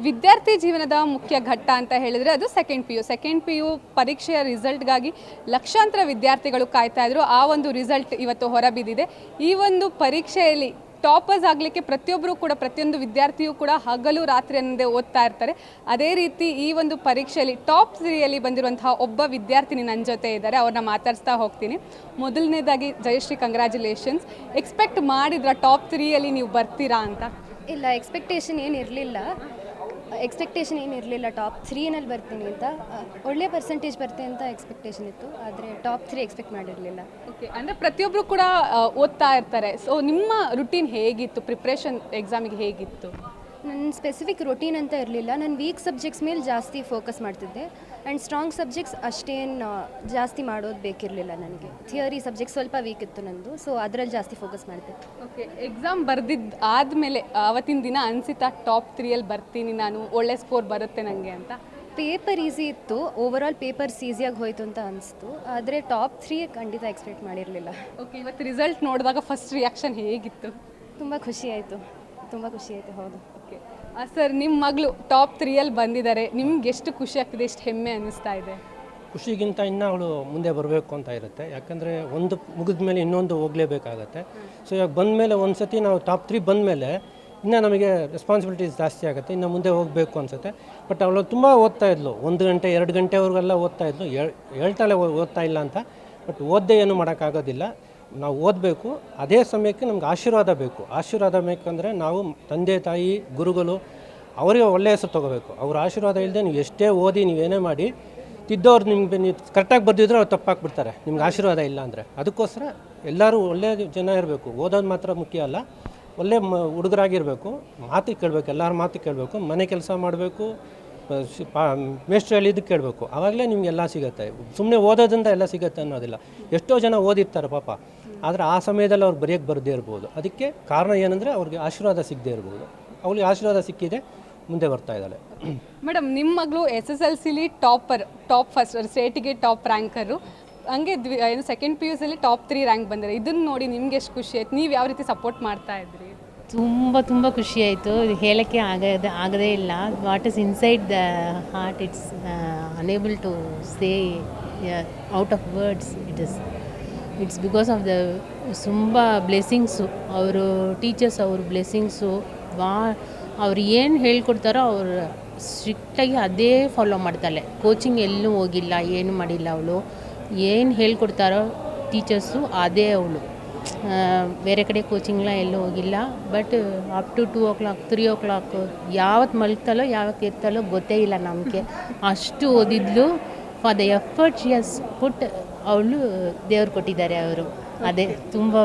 ವಿದ್ಯಾರ್ಥಿ ಜೀವನದ ಮುಖ್ಯ ಘಟ್ಟ ಅಂತ ಹೇಳಿದರೆ ಅದು ಸೆಕೆಂಡ್ ಪಿ ಯು ಪರೀಕ್ಷೆಯ ರಿಸಲ್ಟ್ಗಾಗಿ ಲಕ್ಷಾಂತರ ವಿದ್ಯಾರ್ಥಿಗಳು ಕಾಯ್ತಾ ಇದ್ರು. ಆ ಒಂದು ರಿಸಲ್ಟ್ ಇವತ್ತು ಹೊರಬಿದ್ದಿದೆ. ಈ ಒಂದು ಪರೀಕ್ಷೆಯಲ್ಲಿ ಟಾಪರ್ಸ್ ಆಗಲಿಕ್ಕೆ ಪ್ರತಿಯೊಂದು ವಿದ್ಯಾರ್ಥಿಯೂ ಕೂಡ ಹಗಲು ರಾತ್ರಿ ಅನ್ನದೇ ಓದ್ತಾ ಇರ್ತಾರೆ. ಅದೇ ರೀತಿ ಈ ಒಂದು ಪರೀಕ್ಷೆಯಲ್ಲಿ ಟಾಪ್ 3ಯಲ್ಲಿ ಬಂದಿರುವಂತಹ ಒಬ್ಬ ವಿದ್ಯಾರ್ಥಿನಿ ನನ್ನ ಜೊತೆ ಇದ್ದಾರೆ. ಅವ್ರನ್ನ ಮಾತಾಡಿಸ್ತಾ ಹೋಗ್ತೀನಿ. ಮೊದಲನೇದಾಗಿ ಜಯಶ್ರೀ, ಕಂಗ್ರ್ಯಾಚುಲೇಷನ್ಸ್. ಎಕ್ಸ್ಪೆಕ್ಟ್ ಮಾಡಿದ್ರ ಟಾಪ್ 3ಯಲ್ಲಿ ನೀವು ಬರ್ತೀರಾ ಅಂತ? ಇಲ್ಲ, ಎಕ್ಸ್ಪೆಕ್ಟೇಷನ್ ಏನಿರಲಿಲ್ಲ ಟಾಪ್ 3ನಲ್ಲಿ ಬರ್ತೀನಿ ಅಂತ. ಒಳ್ಳೆ ಪರ್ಸೆಂಟೇಜ್ ಬರ್ತೇನೆ ಅಂತ ಎಕ್ಸ್ಪೆಕ್ಟೇಷನ್ ಇತ್ತು, ಆದರೆ ಟಾಪ್ 3 ಎಕ್ಸ್ಪೆಕ್ಟ್ ಮಾಡಿರಲಿಲ್ಲ. ಓಕೆ, ಅಂದರೆ ಪ್ರತಿಯೊಬ್ಬರು ಕೂಡ ಓದ್ತಾ ಇರ್ತಾರೆ. ಸೊ ನಿಮ್ಮ ರುಟೀನ್ ಹೇಗಿತ್ತು? ಪ್ರಿಪ್ರೇಷನ್ ಎಕ್ಸಾಮಿಗೆ ಹೇಗಿತ್ತು? ನನ್ನ ಸ್ಪೆಸಿಫಿಕ್ ರೊಟೀನ್ ಅಂತ ಇರಲಿಲ್ಲ. ನಾನು ವೀಕ್ ಸಬ್ಜೆಕ್ಟ್ಸ್ ಮೇಲೆ ಜಾಸ್ತಿ ಫೋಕಸ್ ಮಾಡ್ತಿದ್ದೆ ಆ್ಯಂಡ್ ಸ್ಟ್ರಾಂಗ್ ಸಬ್ಜೆಕ್ಟ್ಸ್ ಅಷ್ಟೇನು ಜಾಸ್ತಿ ಮಾಡೋದು ಬೇಕಿರಲಿಲ್ಲ ನನಗೆ. ಥಿಯರಿ ಸಬ್ಜೆಕ್ಟ್ ಸ್ವಲ್ಪ ವೀಕ್ ಇತ್ತು ನಂದು, ಸೊ ಅದರಲ್ಲಿ ಜಾಸ್ತಿ ಫೋಕಸ್ ಮಾಡಿದೆ. ಓಕೆ, ಎಕ್ಸಾಮ್ ಬರೆದಿದ್ದು ಆದಮೇಲೆ ಅವತ್ತಿನ ದಿನ ಅನಿಸಿತಾ ಟಾಪ್ 3ಯಲ್ಲಿ ಬರ್ತೀನಿ ನಾನು, ಒಳ್ಳೆ ಸ್ಕೋರ್ ಬರುತ್ತೆ ನನಗೆ ಅಂತ? ಪೇಪರ್ ಈಸಿ ಇತ್ತು, ಓವರಾಲ್ ಪೇಪರ್ಸ್ ಈಸಿಯಾಗಿ ಹೋಯಿತು ಅಂತ ಅನಿಸ್ತು, ಆದರೆ ಟಾಪ್ 3 ಖಂಡಿತ ಎಕ್ಸ್ಪೆಕ್ಟ್ ಮಾಡಿರಲಿಲ್ಲ. ಓಕೆ, ಇವತ್ತು ರಿಸಲ್ಟ್ ನೋಡಿದಾಗ ಫಸ್ಟ್ ರಿಯಾಕ್ಷನ್ ಹೇಗಿತ್ತು? ತುಂಬ ಖುಷಿ ಆಯಿತು. ಹೌದು. ಓಕೆ ಸರ್, ನಿಮ್ಮ ಮಗಳು ಟಾಪ್ 3ಯಲ್ಲಿ ಬಂದಿದ್ದಾರೆ. ನಿಮ್ಗೆ ಎಷ್ಟು ಖುಷಿ ಆಗ್ತಿದೆ, ಎಷ್ಟು ಹೆಮ್ಮೆ ಅನ್ನಿಸ್ತಾ ಇದೆ? ಖುಷಿಗಿಂತ ಇನ್ನೂ ಅವಳು ಮುಂದೆ ಬರಬೇಕು ಅಂತ ಇರುತ್ತೆ. ಯಾಕಂದರೆ ಒಂದು ಮುಗಿದ ಮೇಲೆ ಇನ್ನೊಂದು ಹೋಗಲೇಬೇಕಾಗತ್ತೆ. ಸೊ ಇವಾಗ ಬಂದಮೇಲೆ ಒಂದು ಸತಿ ನಾವು ಟಾಪ್ 3 ಬಂದಮೇಲೆ ಇನ್ನೂ ನಮಗೆ ರೆಸ್ಪಾನ್ಸಿಬಿಲಿಟೀಸ್ ಜಾಸ್ತಿ ಆಗುತ್ತೆ, ಇನ್ನು ಮುಂದೆ ಹೋಗಬೇಕು ಅನಿಸುತ್ತೆ. ಬಟ್ ಅವಳು ತುಂಬ ಓದ್ತಾ ಇದ್ಲು, 1 ಗಂಟೆ 2 ಗಂಟೆವರೆಗೆಲ್ಲ ಓದ್ತಾ ಇದ್ಲು. ಹೇಳ್ತಾಳೆ ಓದ್ತಾ ಇಲ್ಲ ಅಂತ, ಬಟ್ ಓದ್ದೇ ಏನು ಮಾಡೋಕ್ಕಾಗೋದಿಲ್ಲ. ನಾವು ಓದಬೇಕು, ಅದೇ ಸಮಯಕ್ಕೆ ನಮ್ಗೆ ಆಶೀರ್ವಾದ ಬೇಕಂದರೆ ನಾವು ತಂದೆ ತಾಯಿ ಗುರುಗಳು ಅವರಿಗೆ ಒಳ್ಳೆಯ ಹೆಸರು ತೊಗೋಬೇಕು. ಅವ್ರ ಆಶೀರ್ವಾದ ಇಲ್ಲದೆ ನೀವು ಎಷ್ಟೇ ಓದಿ ನೀವೇನೇ ಮಾಡಿ ತಿದ್ದವ್ರು ನಿಮ್ಗೆ ನೀವು ಕರೆಕ್ಟಾಗಿ ಬರ್ದಿದ್ರೆ ಅವ್ರು ತಪ್ಪಾಕ್ಬಿಡ್ತಾರೆ, ನಿಮ್ಗೆ ಆಶೀರ್ವಾದ ಇಲ್ಲ ಅಂದರೆ. ಅದಕ್ಕೋಸ್ಕರ ಎಲ್ಲರೂ ಒಳ್ಳೆಯ ಜನ ಇರಬೇಕು. ಓದೋದು ಮಾತ್ರ ಮುಖ್ಯ ಅಲ್ಲ, ಒಳ್ಳೆ ಹುಡುಗರಾಗಿರಬೇಕು, ಮಾತು ಕೇಳಬೇಕು, ಎಲ್ಲರ ಮಾತು ಕೇಳಬೇಕು, ಮನೆ ಕೆಲಸ ಮಾಡಬೇಕು, ಮೇಸ್ಟ್ರಲ್ಲಿ ಇದಕ್ಕೆ ಕೇಳಬೇಕು. ಆವಾಗಲೇ ನಿಮ್ಗೆ ಎಲ್ಲ ಸಿಗುತ್ತೆ. ಸುಮ್ಮನೆ ಓದೋದ್ರಿಂದ ಎಲ್ಲ ಸಿಗುತ್ತೆ ಅನ್ನೋದಿಲ್ಲ. ಎಷ್ಟೋ ಜನ ಓದಿರ್ತಾರೆ ಪಾಪ, ಆದರೆ ಆ ಸಮಯದಲ್ಲಿ ಅವ್ರು ಬರದೇ ಇರ್ಬೋದು. ಅದಕ್ಕೆ ಕಾರಣ ಏನಂದರೆ ಅವ್ರಿಗೆ ಆಶೀರ್ವಾದ ಸಿಗದೇ ಇರ್ಬೋದು. ಅವಳಿಗೆ ಆಶೀರ್ವಾದ ಸಿಕ್ಕಿದೆ, ಮುಂದೆ ಬರ್ತಾ ಇದ್ದಾಳೆ. ಮೇಡಮ್, ನಿಮ್ಮ ಮಗಳು SSLCಲಿ ಟಾಪ್ ಫಸ್ಟ್ ಸ್ಟೇಟಿಗೆ ಟಾಪ್ ರ್ಯಾಂಕರು, ಹಂಗೆ ಸೆಕೆಂಡ್ PUCಲಿ ಟಾಪ್ 3 ರ್ಯಾಂಕ್ ಬಂದಿದೆ. ಇದನ್ನು ನೋಡಿ ನಿಮ್ಗೆ ಎಷ್ಟು ಖುಷಿ ಆಯ್ತು? ನೀವು ಯಾವ ರೀತಿ ಸಪೋರ್ಟ್ ಮಾಡ್ತಾ ಇದ್ರಿ? ತುಂಬ ಖುಷಿ ಆಯಿತು. ಹೇಳೋಕ್ಕೆ ಆಗದೇ ಇಲ್ಲ. What is inside the heart, it's unable to say out of words. It's because of the ತುಂಬ ಬ್ಲೆಸ್ಸಿಂಗ್ಸು, ಅವರು ಟೀಚರ್ಸ್ ಅವ್ರ ಬ್ಲೆಸ್ಸಿಂಗ್ಸು. ಅವ್ರು ಏನು ಹೇಳ್ಕೊಡ್ತಾರೋ ಅವ್ರು ಸ್ಟ್ರಿಕ್ಟಾಗಿ ಅದೇ ಫಾಲೋ ಮಾಡ್ತಾಳೆ. ಕೋಚಿಂಗ್ ಎಲ್ಲೂ ಹೋಗಿಲ್ಲ, ಏನು ಮಾಡಿಲ್ಲ. ಅವಳು ಏನು ಹೇಳ್ಕೊಡ್ತಾರೋ ಟೀಚರ್ಸು ಅದೇ ಅವಳು. ಬೇರೆ ಕಡೆ ಕೋಚಿಂಗ್ಲ ಎಲ್ಲೂ ಹೋಗಿಲ್ಲ. But up to 2 o'clock 3 o'clock ಯಾವತ್ತು ಮಲ್ಗ್ತಾಲೋ ಯಾವತ್ತು ಇರ್ತಾಲೋ ಗೊತ್ತೇ ಇಲ್ಲ ನಮಗೆ. ಅಷ್ಟು ಓದಿದ್ಲು. For the effort she has put, ಅವಳು ದೇವ್ರು ಕೊಟ್ಟಿದ್ದಾರೆ ಅವರು. ಅದೇ ತುಂಬ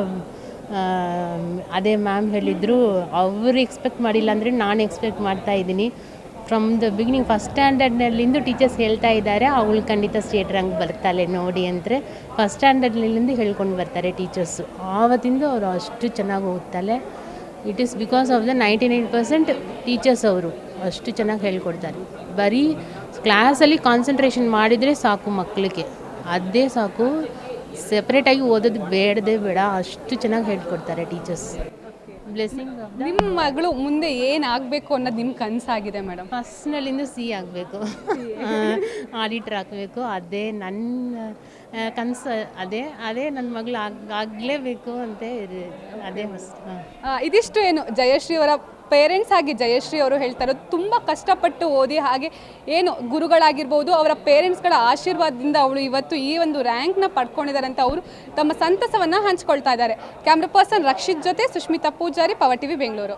ಅದೇ ಮ್ಯಾಮ್ ಹೇಳಿದರು, ಅವರು ಎಕ್ಸ್ಪೆಕ್ಟ್ ಮಾಡಿಲ್ಲ ಅಂದರೆ ನಾನು ಎಕ್ಸ್ಪೆಕ್ಟ್ ಮಾಡ್ತಾಯಿದ್ದೀನಿ. ಫ್ರಮ್ ದ ಬಿಗಿನಿಂಗ್ ಫಸ್ಟ್ ಸ್ಟ್ಯಾಂಡರ್ಡ್ನಲ್ಲಿಂದು ಟೀಚರ್ಸ್ ಹೇಳ್ತಾ ಇದ್ದಾರೆ ಅವಳು ಖಂಡಿತ ಸ್ಟೇಟ್ ರ್ಯಾಂಕ್ ಬರ್ತಾಳೆ ನೋಡಿ ಅಂದರೆ. ಫಸ್ಟ್ ಸ್ಟ್ಯಾಂಡರ್ಡ್ನಲ್ಲಿಂದ ಹೇಳ್ಕೊಂಡು ಬರ್ತಾರೆ ಟೀಚರ್ಸು. ಆವತ್ತಿಂದ ಅವರು ಅಷ್ಟು ಚೆನ್ನಾಗಿ ಓದ್ತಾಳೆ. It is because of the 99% teachers. ಅವರು ಅಷ್ಟು ಚೆನ್ನಾಗಿ ಹೇಳ್ಕೊಡ್ತಾರೆ. ಬರೀ ಕ್ಲಾಸಲ್ಲಿ ಕಾನ್ಸಂಟ್ರೇಷನ್ ಮಾಡಿದರೆ ಸಾಕು ಮಕ್ಕಳಿಗೆ, ಅದೇ ಸಾಕು. ಸೆಪ್ರೇಟಾಗಿ ಓದೋದು ಬೇಡ, ಅಷ್ಟು ಚೆನ್ನಾಗಿ ಹೇಳ್ಕೊಡ್ತಾರೆ ಟೀಚರ್ಸ್. ಬ್ಲೆಸ್ಸಿಂಗ್. ನಿಮ್ಮ ಮಗಳು ಮುಂದೆ ಏನಾಗಬೇಕು ಅನ್ನೋದು ನಿಮ್ಮ ಕನಸಾಗಿದೆ ಮೇಡಮ್? ಫಸ್ಟ್ನಲ್ಲಿಂದ C ಆಗಬೇಕು, ಆಡಿಟ್ರ್ ಆಗಬೇಕು. ಅದೇ ನನ್ನ ಕನಸು. ಅದೇ ನನ್ನ ಮಗಳು ಆಗಲೇಬೇಕು ಅಂತ ಅದೇ ಫಸ್ಟ್. ಇದಿಷ್ಟು ಏನು ಜಯಶ್ರೀ ಅವರ ಪೇರೆಂಟ್ಸ್ ಆಗಿ ಜಯಶ್ರೀ ಅವರು ಹೇಳ್ತಾ ಇರೋದು, ತುಂಬ ಕಷ್ಟಪಟ್ಟು ಓದಿ, ಹಾಗೆ ಏನು ಗುರುಗಳಾಗಿರ್ಬೋದು ಅವರ ಪೇರೆಂಟ್ಸ್ಗಳ ಆಶೀರ್ವಾದದಿಂದ ಅವಳು ಇವತ್ತು ಈ ಒಂದು ರ್ಯಾಂಕ್ನ ಪಡ್ಕೊಂಡಿದ್ದಾರೆ ಅಂತ ಅವರು ತಮ್ಮ ಸಂತಸವನ್ನು ಹಂಚ್ಕೊಳ್ತಾ ಇದ್ದಾರೆ. ಕ್ಯಾಮ್ರಾ ಪರ್ಸನ್ ರಕ್ಷಿತ್ ಜೊತೆ ಸುಷ್ಮಿತಾ ಪೂಜಾರಿ, ಪವರ್ ಟಿವಿ ಬೆಂಗಳೂರು.